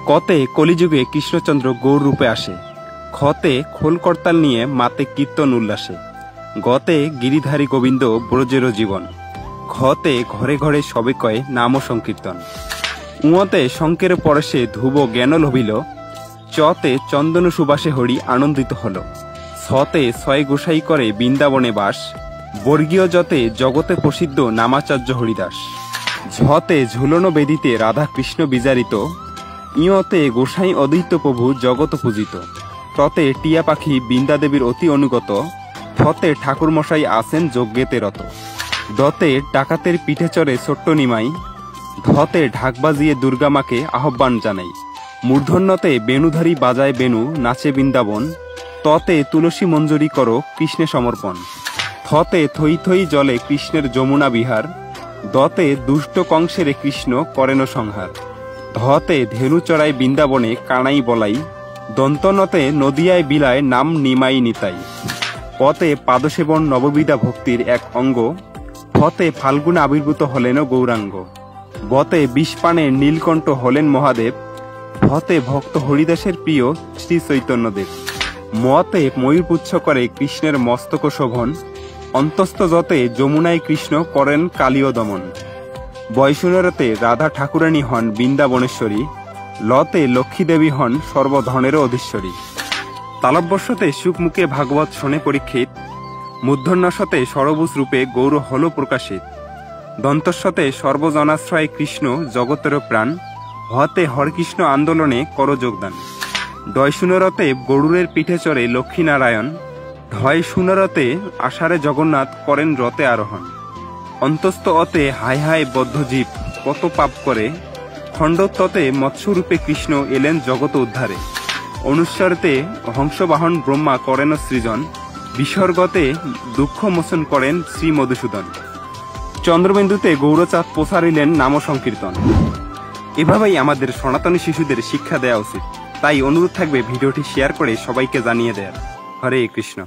কতে কলিযুগে কৃষ্ণচন্দ্র গৌর রূপে আসে, খতে খোল করতাল নিয়ে মাতে কীর্তন উল্লাসে, গতে গিরিধারী গোবিন্দ ব্রজেরও জীবন, ঘতে ঘরে ঘরে সবে কয় নাম সংকীর্তন, উঁতে শঙ্কের পরশে ধ্রুব জ্ঞান লভিল, চতে চন্দন সুবাসে হরি আনন্দিত হল, ছতে ছয় গোসাই করে বৃন্দাবনে বাস, বর্গীয় যতে জগতে প্রসিদ্ধ নামাচার্য হরিদাস, ঝতে ঝুলনো বেদিতে রাধা কৃষ্ণ বিজারিত, ইয়তে গোসাই অদ্বৈত প্রভু জগত পূজিত, ততে টিয়া পাখি বৃন্দাদেবীর অতি অনুগত, থতে ঠাকুরমশাই আছেন যজ্ঞেতে রত, দতে ডাকাতের পিঠে চড়ে ছোট্ট নিমাই, ধতে ঢাক বাজিয়ে দুর্গামাকে আহ্বান জানাই, মূর্ধন্যতে বেণুধারী বাজায় বেণু নাচে বৃন্দাবন, ততে তুলসী মঞ্জুরি করো কৃষ্ণে সমর্পণ, থতে থই থই জলে কৃষ্ণের যমুনা বিহার, দতে দুষ্ট কংসেরে কৃষ্ণ করেন সংহার, ধতে ধেনু চড়াই বৃন্দাবনে কানাই বলাই, দন্তনতে নদিয়ায় বিলায় নাম নিমাই নিতাই, পতে পাদসেবন নববিধা ভক্তির এক অঙ্গ, ফতে ফাল্গুনে আবির্ভূত হলেন গৌরাঙ্গ, বতে বিষপানে নীলকণ্ঠ হলেন মহাদেব, ভতে ভক্ত হরিদাসের প্রিয় শ্রী চৈতন্যদেব, মতে ময়ূরপুচ্ছ করে কৃষ্ণের মস্তক শোভন, অন্তস্থ যতে যমুনায় কৃষ্ণ করেন কালীয় দমন, বয়সুনেরতে রাধা ঠাকুরানী হন বৃন্দাবনেশ্বরী, লতে লক্ষ্মীদেবী হন সর্বধনেরও অধীশ্বরী, তালব্যস্যতে সুখমুখে ভাগবত শোনে পরীক্ষিত, মূর্ধন্যস্যতে সরবুজ রূপে গৌর হল প্রকাশিত, দন্তস্যতে সর্বজনাশ্রয় কৃষ্ণ জগতেরও প্রাণ, হতে হরকৃষ্ণ আন্দোলনে কর যোগদান, ডয় সুনরতে গরুরের পিঠে চড়ে লক্ষ্মীনারায়ণ, ঢয় সুনরতে আষাঢ়ে জগন্নাথ করেন রথে আরোহণ, অন্তস্থ অতে হায় হায় বদ্ধজীব কত পাপ করে, খণ্ডত্বতে মৎস্যরূপে কৃষ্ণ এলেন জগত উদ্ধারে, অনুস্বরতে হংসবাহন ব্রহ্মা করেন সৃজন, বিসর্গতে দুঃখ মোচন করেন শ্রী মধুসূদন, চন্দ্রবিন্দুতে গৌরচাঁদ প্রসারিলেন নাম সংকীর্তন। এভাবেই আমাদের সনাতনী শিশুদের শিক্ষা দেওয়া উচিত। তাই অনুরোধ থাকবে ভিডিওটি শেয়ার করে সবাইকে জানিয়ে দেয়ার। হরে কৃষ্ণ।